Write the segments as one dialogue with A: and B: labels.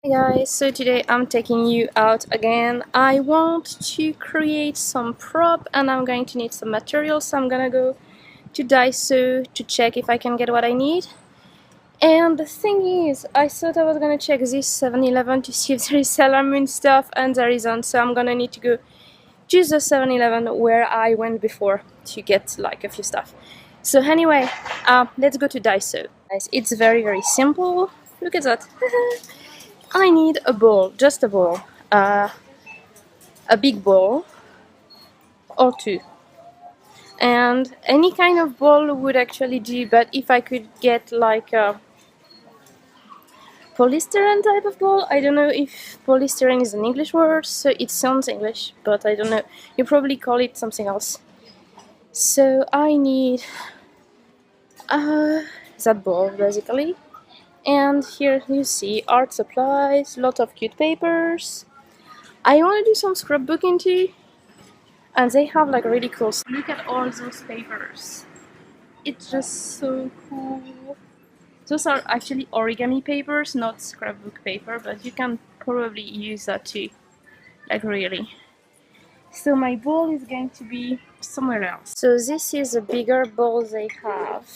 A: Hey guys, so today I'm taking you out again. I want to create some prop and I'm going to need some materials, so I'm gonna go to Daiso to check if I can get what I need. And the thing is, I thought I was gonna check this 7-Eleven to see if there is Sailor Moon stuff, and there isn't, so I'm gonna need to go to the 7-Eleven where I went before to get like a few stuff. So anyway, let's go to Daiso. Guys, it's very simple. Look at that. I need a bowl, just a bowl, a big bowl or two, and any kind of bowl would actually do, but if I could get like a polystyrene type of bowl, I don't know if polystyrene is an English word, so it sounds English, but I don't know, you probably call it something else. So I need that bowl basically. And here you see art supplies, lot of cute papers. I want to do some scrapbooking too, and they have like really cool. Look at all those papers. It's just so cool. Those are actually origami papers, not scrapbook paper, but you can probably use that too. Like really. So my bowl is going to be somewhere else. So this is a bigger bowl they have,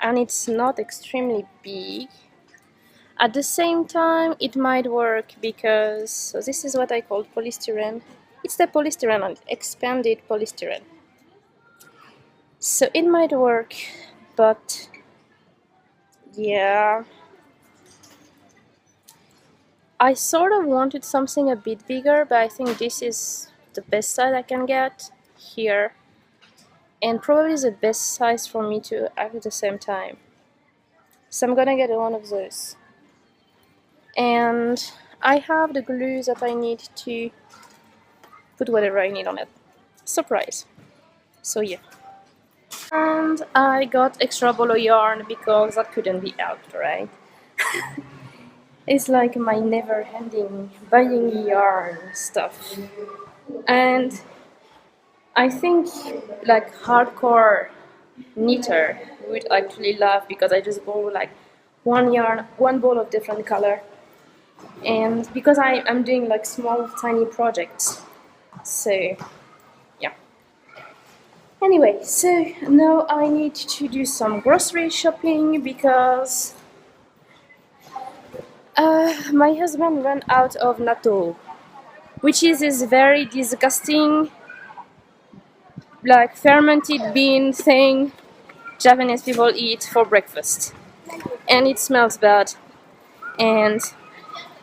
A: and it's not extremely big. At the same time, it might work because, so this is what I call polystyrene. It's the polystyrene and expanded polystyrene. So it might work, but yeah. I sort of wanted something a bit bigger, but I think this is the best size I can get here. And probably the best size for me to act at the same time. So I'm gonna get one of those. And I have the glue that I need to put whatever I need on it. Surprise! So yeah. And I got extra ball of yarn because that couldn't be helped, right? It's like my never-ending buying yarn stuff. And I think like hardcore knitter would actually laugh because I just bought like one yarn, one ball of different color. And because I'm doing like small tiny projects, so yeah. Anyway, so now I need to do some grocery shopping because my husband ran out of natto, which is this very disgusting like fermented bean thing Japanese people eat for breakfast, and it smells bad and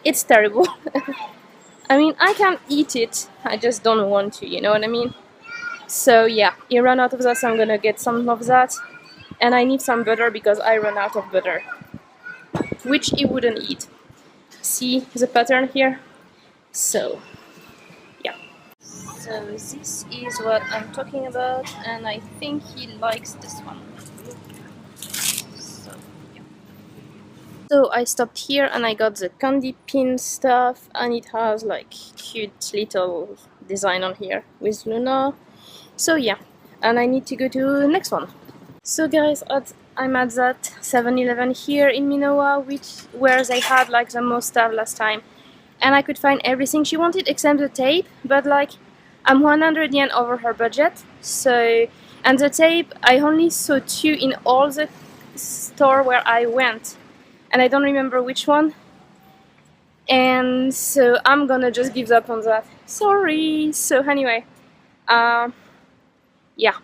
A: it's terrible. I mean, I can eat it, I just don't want to, you know what I mean? So yeah, he ran out of that, so I'm gonna get some of that. And I need some butter because I ran out of butter, which he wouldn't eat. See the pattern here? So yeah. So this is what I'm talking about, and I think he likes this one. So yeah. So I stopped here and I got the candy pin stuff, and it has like cute little design on here with Luna. So yeah, and I need to go to the next one. So guys, I'm at that 7-Eleven here in Minowa, where they had like the most stuff last time, and I could find everything she wanted except the tape, but like I'm 100 yen over her budget. So, and the tape I only saw 2 in all the store where I went, and I don't remember which one. And so I'm gonna just give up on that. Sorry. So anyway, yeah.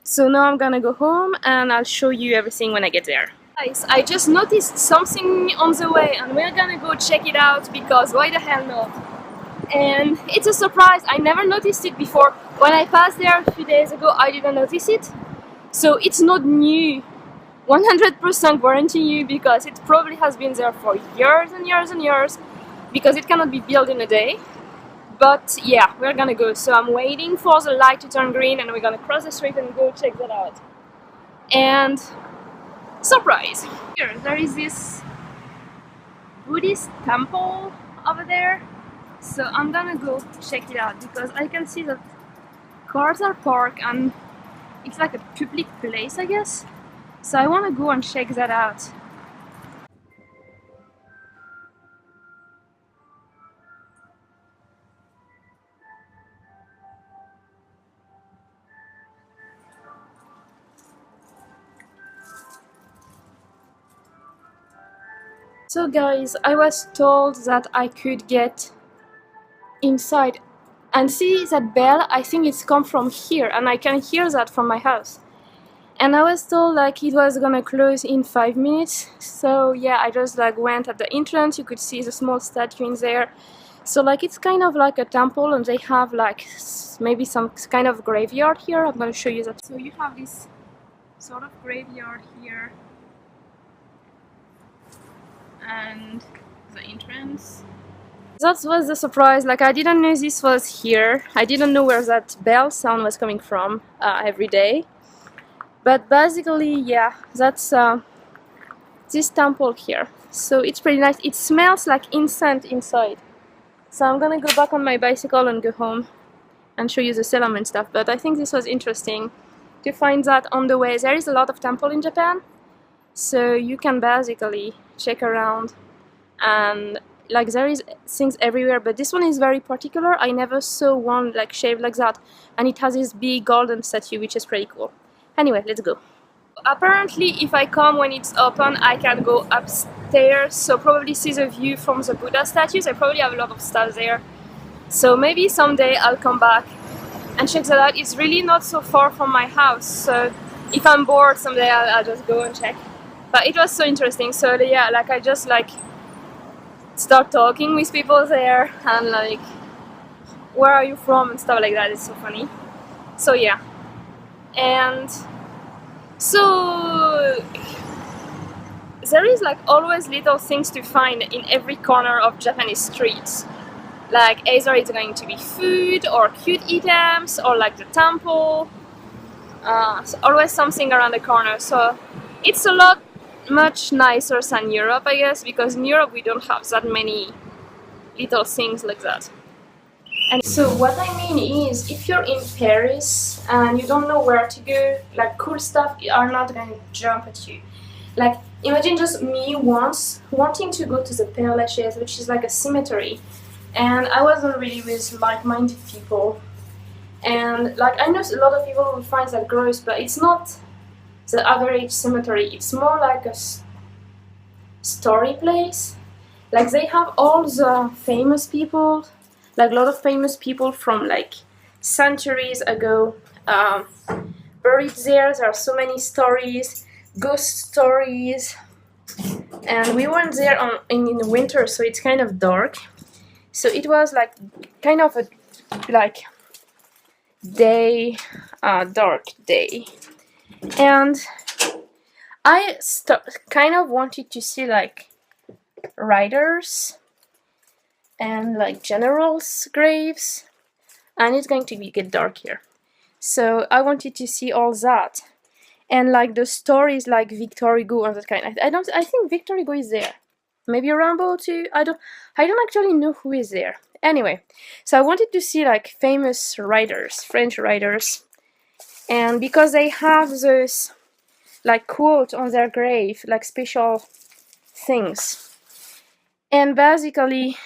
A: So now I'm gonna go home and I'll show you everything when I get there. Guys, I just noticed something on the way and we're gonna go check it out because why the hell not? And it's a surprise, I never noticed it before. When I passed there a few days ago, I didn't notice it. So it's not new. 100% guarantee you, because it probably has been there for years and years and years, because it cannot be built in a day. But yeah, we're gonna go. So I'm waiting for the light to turn green and we're gonna cross the street and go check that out. And surprise! Here, there is this Buddhist temple over there. So I'm gonna go check it out because I can see that cars are parked and it's like a public place, I guess. So I wanna go and check that out. So guys, I was told that I could get inside and see that bell. I think it's come from here and I can hear that from my house. And I was told like it was gonna close in 5 minutes. So yeah, I just like went at the entrance. You could see the small statue in there. So like it's kind of like a temple and they have like maybe some kind of graveyard here. I'm gonna show you that. So you have this sort of graveyard here and the entrance. That was the surprise, like I didn't know this was here. I didn't know where that bell sound was coming from every day. But basically, yeah, that's this temple here. So it's pretty nice. It smells like incense inside. So I'm gonna go back on my bicycle and go home and show you the selam and stuff. But I think this was interesting to find that on the way. There is a lot of temple in Japan, so you can basically check around and like there is things everywhere, but this one is very particular. I never saw one like shaped like that, and it has this big golden statue, which is pretty cool. Anyway, let's go. Apparently, if I come when it's open, I can go upstairs, so probably see the view from the Buddha statues. I probably have a lot of stuff there, so maybe someday I'll come back and check that out. It's really not so far from my house, so if I'm bored someday I'll just go and check. But it was so interesting. So yeah, like I just like start talking with people there and like, where are you from and stuff like that. It's so funny. So yeah, and so there is like always little things to find in every corner of Japanese streets. Like either it's going to be food or cute items or like the temple. So always something around the corner. So it's a lot much nicer than Europe, I guess, because in Europe we don't have that many little things like that. And so what I mean is, if you're in Paris and you don't know where to go, like cool stuff are not going to jump at you. Like imagine just me once wanting to go to the Père Lachaise, which is like a cemetery, and I wasn't really with like-minded people. And like I know a lot of people will find that gross, but it's not the average cemetery. It's more like a story place. Like they have all the famous people, like a lot of famous people from like centuries ago buried there. There are so many stories, ghost stories, and we went there in the winter, so it's kind of dark. So it was like kind of a like day, dark day, and I kind of wanted to see like riders and like generals' graves, and it's going to get dark here. So I wanted to see all that, and like the stories like Victor Hugo and that kind. I think Victor Hugo is there. Maybe Rambo too. I don't actually know who is there. Anyway, so I wanted to see like famous writers, French writers, and because they have those like quote on their grave, like special things. And basically,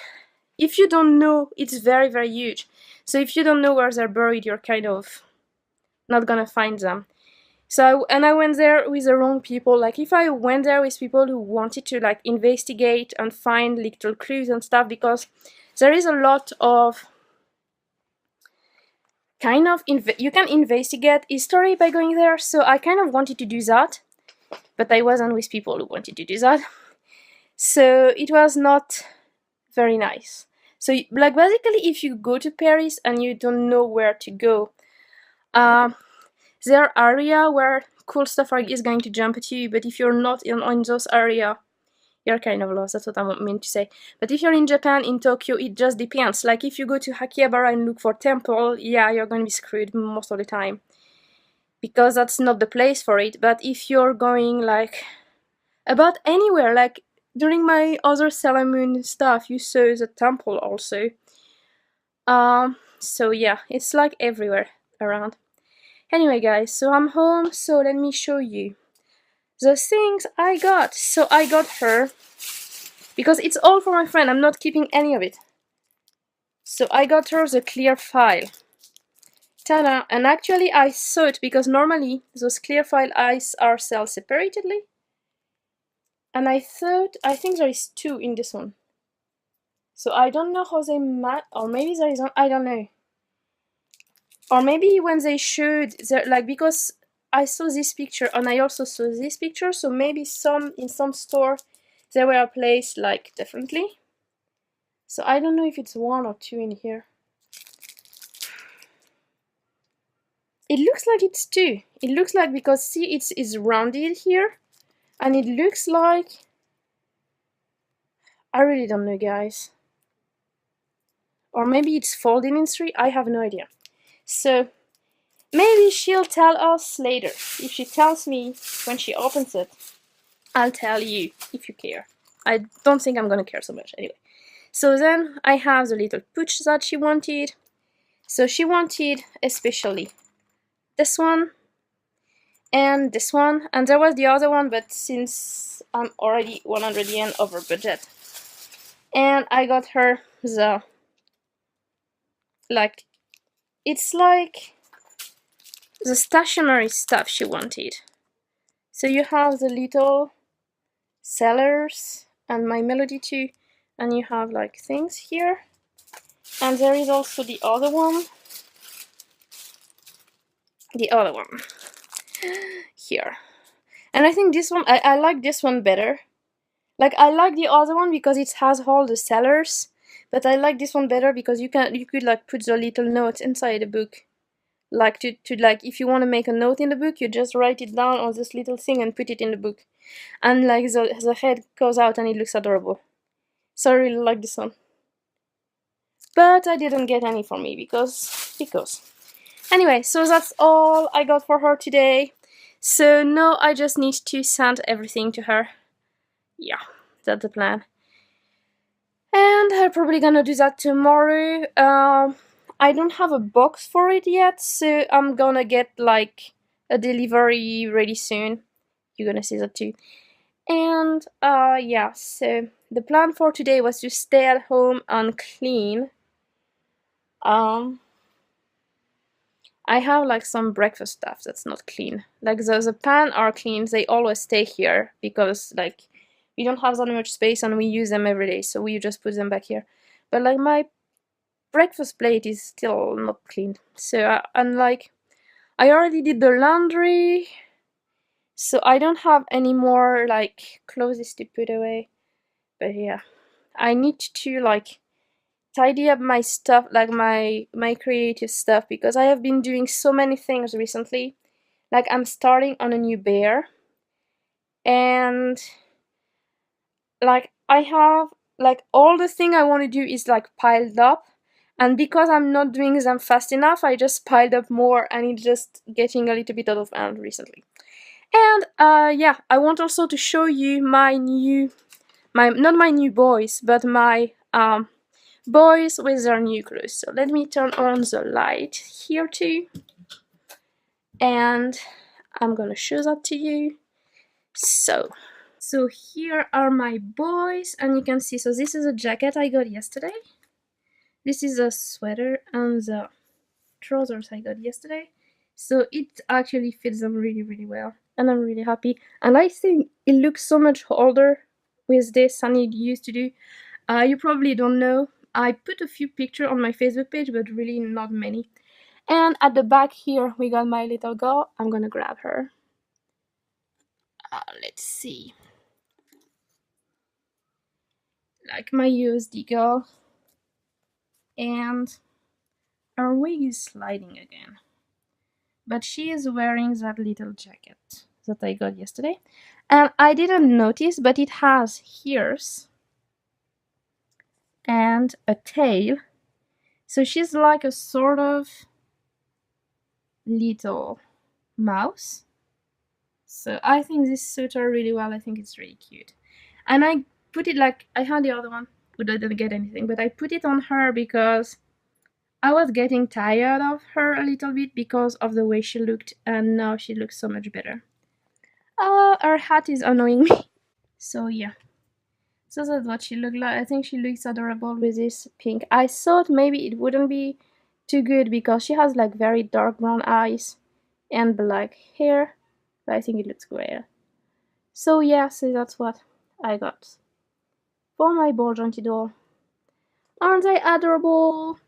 A: if you don't know, it's very, very huge. So if you don't know where they're buried, you're kind of not gonna find them. So, and I went there with the wrong people. Like if I went there with people who wanted to like investigate and find little clues and stuff, because there is a lot of kind of, you can investigate history by going there. So I kind of wanted to do that, but I wasn't with people who wanted to do that. So it was not very nice. So like basically if you go to Paris and you don't know where to go, there are areas where cool stuff is going to jump at you, but if you're not in those areas, you're kind of lost. That's what I meant to say. But if you're in Japan, in Tokyo, it just depends. Like if you go to Akihabara and look for temple, yeah, you're going to be screwed most of the time, because that's not the place for it. But if you're going like about anywhere, like during my other Sailor Moon stuff, you saw the temple also. So yeah, it's like everywhere around. Anyway guys, so I'm home, so let me show you the things I got. So I got her, because it's all for my friend, I'm not keeping any of it. So I got her the clear file. Ta-da! And actually I saw it, because normally those clear file eyes are sold separately. And I think there is two in this one. So I don't know how they match, or maybe there is one, I don't know. Or maybe when they showed, like, because I saw this picture and I also saw this picture, so maybe in some store they were placed like differently. So I don't know if it's one or two in here. It looks like it's two. It looks like, because see, it's rounded here, and it looks like, I really don't know, guys. Or maybe it's folding in three, I have no idea. So maybe she'll tell us later. If she tells me when she opens it, I'll tell you if you care. I don't think I'm gonna care so much anyway. So then I have the little pooch that she wanted. So she wanted especially this one and this one, and there was the other one, but since I'm already 100 yen over budget, and I got her the, like, it's like the stationery stuff she wanted. So you have the little sellers and My Melody too, and you have like things here, and there is also the other one here. And I think this one, I like this one better. Like, I like the other one because it has all the sellers, but I like this one better because you could like put the little notes inside the book. Like to like, if you want to make a note in the book, you just write it down on this little thing and put it in the book. And like the head goes out and it looks adorable. So I really like this one. But I didn't get any for me because. Anyway, so that's all I got for her today. So now I just need to send everything to her. Yeah, that's the plan. And I'm probably gonna do that tomorrow. I don't have a box for it yet, so I'm gonna get like a delivery really soon. You're gonna see that too. And yeah, so the plan for today was to stay at home and clean. I have like some breakfast stuff that's not clean. Like the pan are clean, they always stay here because like we don't have that much space and we use them every day, so we just put them back here. But like my breakfast plate is still not clean. So and like I already did the laundry, so I don't have any more like clothes to put away. But yeah, I need to like tidy up my stuff, like my creative stuff, because I have been doing so many things recently. Like I'm starting on a new bear, and like I have like all the thing I want to do is like piled up, and because I'm not doing them fast enough, I just piled up more, and it's just getting a little bit out of hand recently. And yeah, I want also to show you my not my new boys, but my boys with their new clothes. So let me turn on the light here too, and I'm gonna show that to you. So here are my boys, and you can see, so this is a jacket I got yesterday, this is a sweater, and the trousers I got yesterday. So it actually fits them really, really well, and I'm really happy. And I think it looks so much older with this than it used to do. You probably don't know, I put a few pictures on my Facebook page, but really not many. And at the back here, we got my little girl. I'm gonna grab her. Let's see. Like my USD girl. And her wig is sliding again. But she is wearing that little jacket that I got yesterday. And I didn't notice, but it has ears and a tail. So she's like a sort of little mouse. So I think this suits her really well. I think it's really cute. And I put it like, I had the other one, but I didn't get anything. But I put it on her because I was getting tired of her a little bit because of the way she looked. And now she looks so much better. Her hat is annoying me. So yeah. So that's what she looked like. I think she looks adorable with this pink. I thought maybe it wouldn't be too good because she has like very dark brown eyes and black hair. But I think it looks great. So yeah, so that's what. I got for my ball jointed doll. Aren't they adorable?